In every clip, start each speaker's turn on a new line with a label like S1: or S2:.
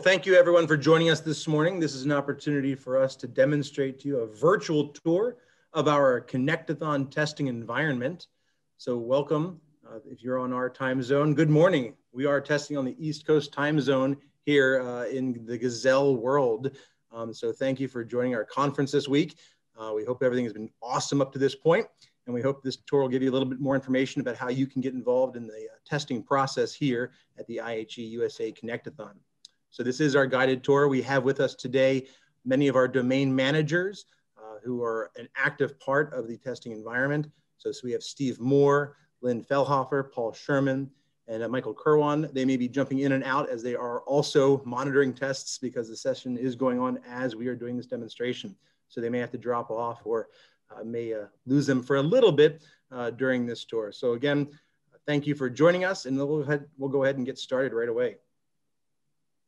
S1: thank you everyone for joining us this morning. This is an opportunity for us to demonstrate to you a virtual tour of our Connectathon testing environment. So welcome, if you're on our time zone, good morning. We are testing on the East Coast time zone here in the Gazelle world. So thank you for joining our conference this week. We hope everything has been awesome up to this point, and we hope this tour will give you a little bit more information about how you can get involved in the testing process here at the IHE USA Connectathon. So this is our guided tour. We have with us today many of our domain managers who are an active part of the testing environment. So we have Steve Moore, Lynn Fellhofer, Paul Sherman, and Michael Kerwan. They may be jumping in and out as they are also monitoring tests because the session is going on as we are doing this demonstration. So they may have to drop off or may lose them for a little bit during this tour. So again, thank you for joining us, and we'll go ahead and get started right away.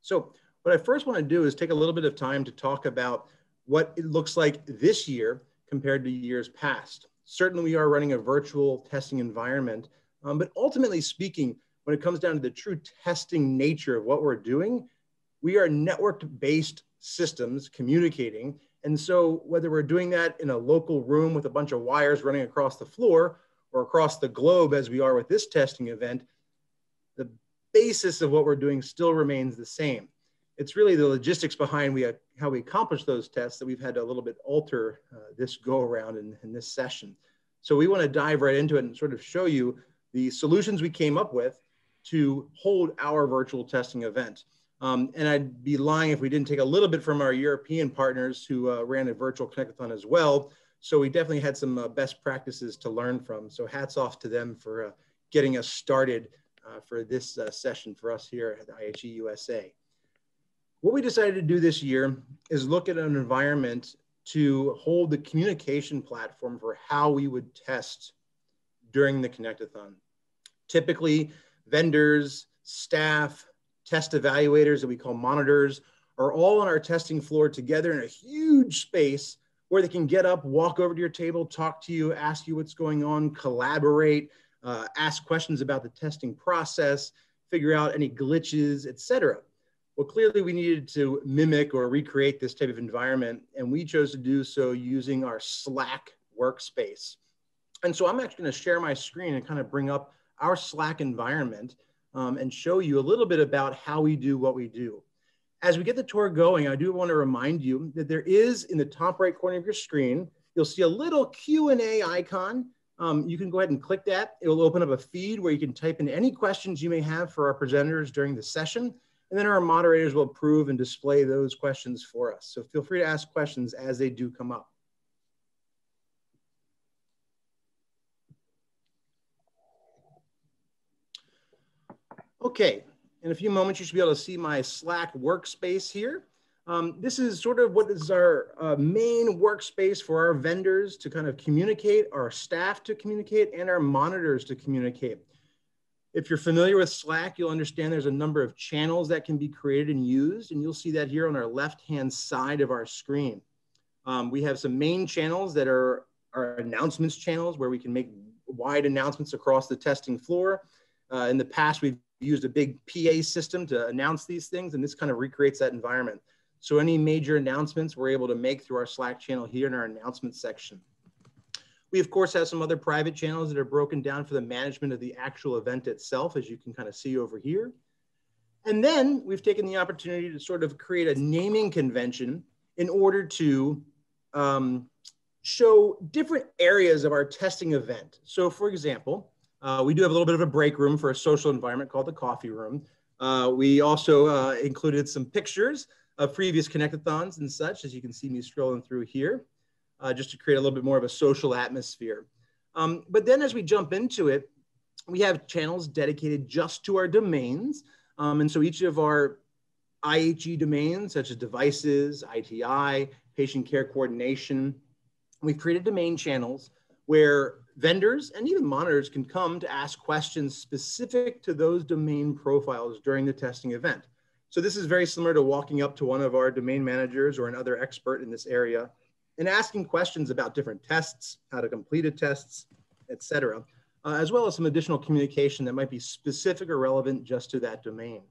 S1: So what I first want to do is take a little bit of time to talk about what it looks like this year compared to years past. Certainly we are running a virtual testing environment, but ultimately speaking, when it comes down to the true testing nature of what we're doing, we are network-based systems communicating. And so whether we're doing that in a local room with a bunch of wires running across the floor or across the globe as we are with this testing event, the basis of what we're doing still remains the same. It's really the logistics behind how we accomplish those tests that we've had to a little bit alter this go around in this session. So we want to dive right into it and sort of show you the solutions we came up with to hold our virtual testing event. And I'd be lying if we didn't take a little bit from our European partners who ran a virtual Connectathon as well. So we definitely had some best practices to learn from. So hats off to them for getting us started for this session for us here at IHE USA. What we decided to do this year is look at an environment to hold the communication platform for how we would test during the Connectathon. Typically, vendors, staff, test evaluators that we call monitors are all on our testing floor together in a huge space where they can get up, walk over to your table, talk to you, ask you what's going on, collaborate, ask questions about the testing process, figure out any glitches, etc. Well, clearly we needed to mimic or recreate this type of environment, and we chose to do so using our Slack workspace. And so I'm actually going to share my screen and kind of bring up our Slack environment and show you a little bit about how we do what we do. As we get the tour going, I do want to remind you that there is in the top right corner of your screen, you'll see a little Q&A icon. You can go ahead and click that. It will open up a feed where you can type in any questions you may have for our presenters during the session. And then our moderators will approve and display those questions for us. So feel free to ask questions as they do come up. Okay, in a few moments, you should be able to see my Slack workspace here. This is sort of what is our main workspace for our vendors to kind of communicate, our staff to communicate, and our monitors to communicate. If you're familiar with Slack, you'll understand there's a number of channels that can be created and used, and you'll see that here on our left-hand side of our screen. We have some main channels that are our announcements channels where we can make wide announcements across the testing floor. In the past, we've used a big PA system to announce these things, and this kind of recreates that environment. So any major announcements we're able to make through our Slack channel here in our announcements section. We, of course, have some other private channels that are broken down for the management of the actual event itself, as you can kind of see over here. And then we've taken the opportunity to sort of create a naming convention in order to show different areas of our testing event. So for example, we do have a little bit of a break room for a social environment called the coffee room. We also included some pictures of previous Connectathons and such, as you can see me scrolling through here, just to create a little bit more of a social atmosphere. But then as we jump into it, we have channels dedicated just to our domains. And so each of our IHE domains, such as devices, ITI, patient care coordination, we've created domain channels where vendors and even monitors can come to ask questions specific to those domain profiles during the testing event. So this is very similar to walking up to one of our domain managers or another expert in this area and asking questions about different tests, how to complete a tests, et cetera, as well as some additional communication that might be specific or relevant just to that domain.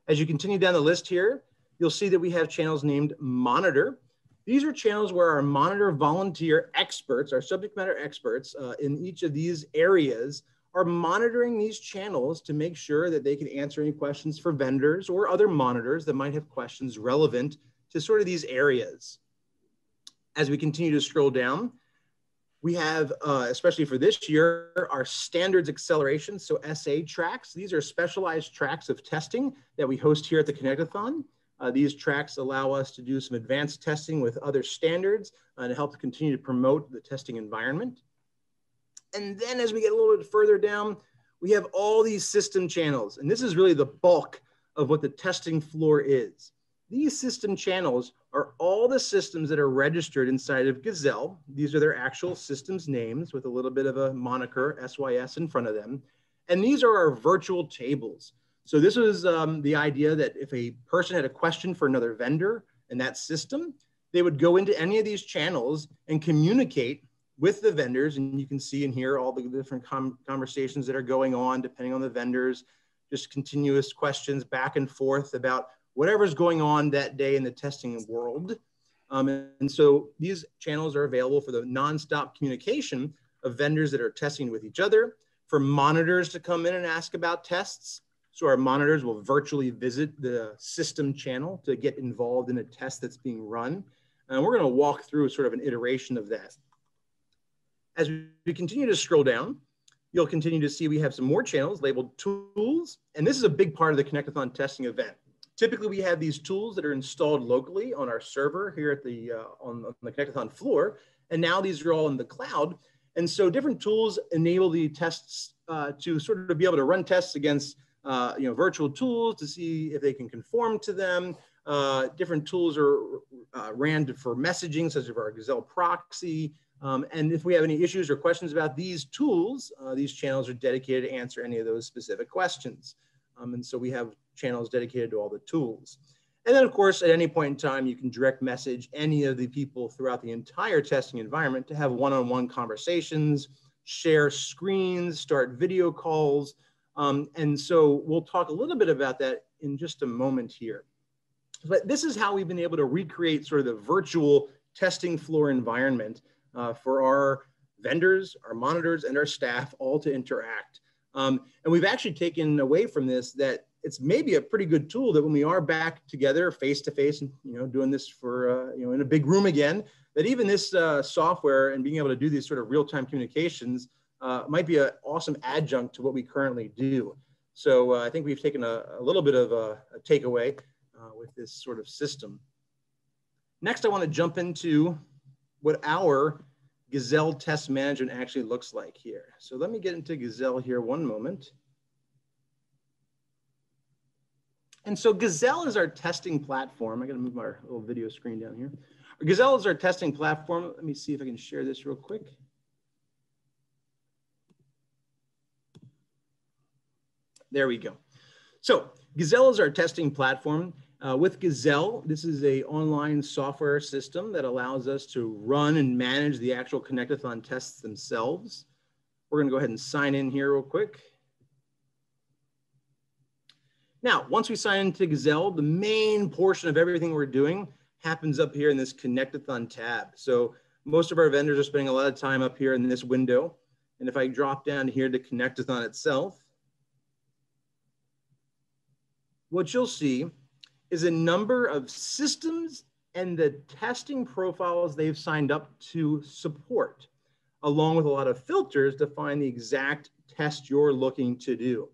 S1: As you continue down the list here, you'll see that we have channels named monitor. These are channels where our monitor volunteer experts, our subject matter experts in each of these areas are monitoring these channels to make sure that they can answer any questions for vendors or other monitors that might have questions relevant to sort of these areas. As we continue to scroll down, we have, especially for this year, our standards acceleration, so SA tracks. These are specialized tracks of testing that we host here at the Connectathon. These tracks allow us to do some advanced testing with other standards to help continue to promote the testing environment. And then as we get a little bit further down, we have all these system channels. And this is really the bulk of what the testing floor is. These system channels are all the systems that are registered inside of Gazelle. These are their actual systems names with a little bit of a moniker, SYS, in front of them. And these are our virtual tables. So this was the idea that if a person had a question for another vendor in that system, they would go into any of these channels and communicate with the vendors. And you can see in here all the different conversations that are going on depending on the vendors, just continuous questions back and forth about whatever's going on that day in the testing world. And so these channels are available for the nonstop communication of vendors that are testing with each other, for monitors to come in and ask about tests. So our monitors will virtually visit the system channel to get involved in a test that's being run. And we're gonna walk through sort of an iteration of that. As we continue to scroll down, you'll continue to see we have some more channels labeled tools. And this is a big part of the Connectathon testing event. Typically, we have these tools that are installed locally on our server here at the, on the Connectathon floor. And now these are all in the cloud. And so different tools enable the tests to sort of be able to run tests against virtual tools to see if they can conform to them. Different tools are ran for messaging, such as our Gazelle proxy. And if we have any issues or questions about these tools, these channels are dedicated to answer any of those specific questions. And so we have channels dedicated to all the tools. And then of course, at any point in time, you can direct message any of the people throughout the entire testing environment to have one-on-one conversations, share screens, start video calls. And so we'll talk a little bit about that in just a moment here. But this is how we've been able to recreate sort of the virtual testing floor environment for our vendors, our monitors, and our staff all to interact. And we've actually taken away from this that it's maybe a pretty good tool that when we are back together face to face and doing this for in a big room again, that even this software and being able to do these sort of real-time communications might be an awesome adjunct to what we currently do. So I think we've taken a little bit of a takeaway with this sort of system. Next, I want to jump into what our Gazelle test management actually looks like here. So let me get into Gazelle here one moment. And so Gazelle is our testing platform. I got to move my little video screen down here. Gazelle is our testing platform. Let me see if I can share this real quick. There we go. So Gazelle is our testing platform. With Gazelle, this is an online software system that allows us to run and manage the actual Connectathon tests themselves. We're going to go ahead and sign in here real quick. Now, once we sign into Gazelle, the main portion of everything we're doing happens up here in this Connectathon tab. So most of our vendors are spending a lot of time up here in this window. And if I drop down here to Connectathon itself, what you'll see is a number of systems and the testing profiles they've signed up to support, along with a lot of filters to find the exact test you're looking to do.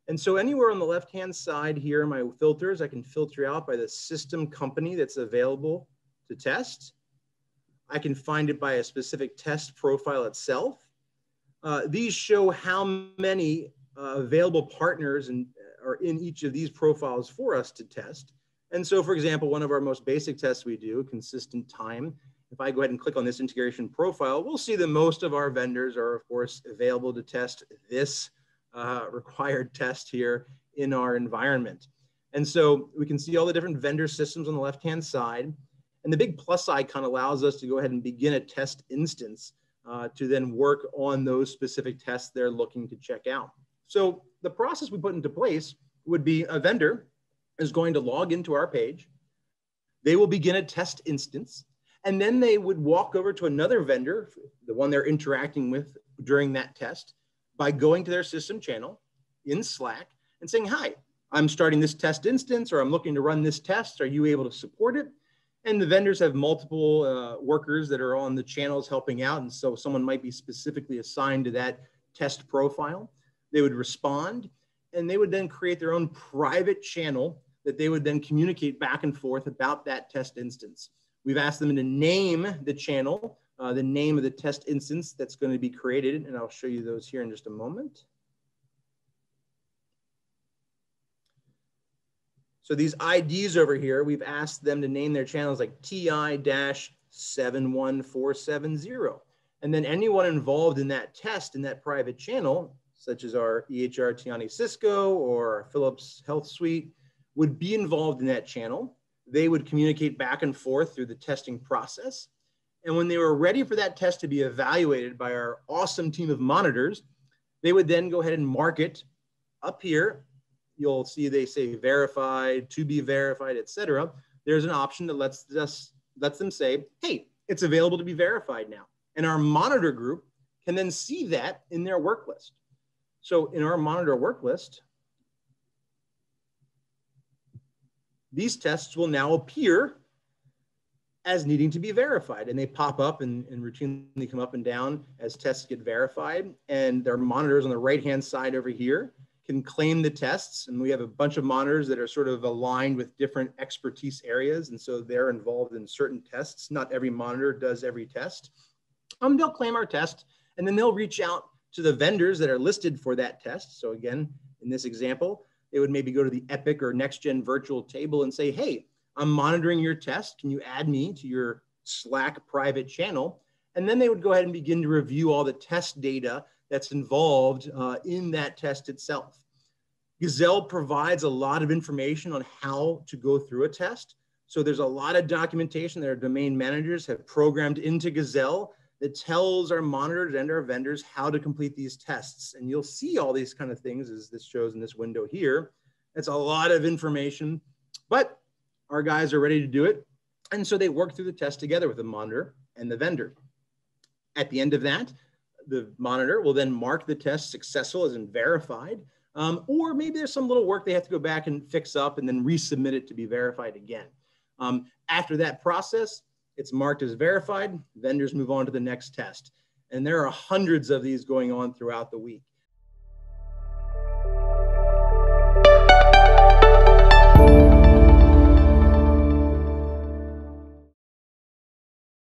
S1: And so anywhere on the left-hand side here, my filters, I can filter out by the system company that's available to test. I can find it by a specific test profile itself. These show how many available partners are in each of these profiles for us to test. And so, for example, one of our most basic tests we do, consistent time, if I go ahead and click on this integration profile, we'll see that most of our vendors are, of course, available to test this required test here in our environment. And so we can see all the different vendor systems on the left-hand side. And the big plus icon allows us to go ahead and begin a test instance to then work on those specific tests they're looking to check out. So the process we put into place would be a vendor is going to log into our page. They will begin a test instance, and then they would walk over to another vendor, the one they're interacting with during that test, by going to their system channel in Slack and saying, hi, I'm starting this test instance, or I'm looking to run this test. Are you able to support it? And the vendors have multiple workers that are on the channels helping out. And so someone might be specifically assigned to that test profile. They would respond, and they would then create their own private channel that they would then communicate back and forth about that test instance. We've asked them to name the channel, the name of the test instance that's going to be created, and I'll show you those here in just a moment. So these IDs over here, we've asked them to name their channels like TI-71470. And then anyone involved in that test in that private channel, such as our EHR Tiani Cisco or our Philips Health Suite, would be involved in that channel. They would communicate back and forth through the testing process. And when they were ready for that test to be evaluated by our awesome team of monitors, they would then go ahead and mark it up here. You'll see they say verified, to be verified, etc. There's an option that lets them say, hey, it's available to be verified now. And our monitor group can then see that in their work list. So in our monitor work list, these tests will now appear as needing to be verified, and they pop up and routinely come up and down as tests get verified. And their monitors on the right-hand side over here can claim the tests. And we have a bunch of monitors that are sort of aligned with different expertise areas. And so they're involved in certain tests. Not every monitor does every test. They'll claim our test, and then they'll reach out to the vendors that are listed for that test. So again, in this example, they would maybe go to the Epic or NextGen virtual table and say, hey, I'm monitoring your test. Can you add me to your Slack private channel? And then they would go ahead and begin to review all the test data that's involved in that test itself. Gazelle provides a lot of information on how to go through a test. So there's a lot of documentation that our domain managers have programmed into Gazelle that tells our monitors and our vendors how to complete these tests. And you'll see all these kind of things as this shows in this window here. It's a lot of information, but our guys are ready to do it. And so they work through the test together with the monitor and the vendor. At the end of that, the monitor will then mark the test successful as in verified, or maybe there's some little work they have to go back and fix up and then resubmit it to be verified again. After that process, it's marked as verified, vendors move on to the next test. And there are hundreds of these going on throughout the week.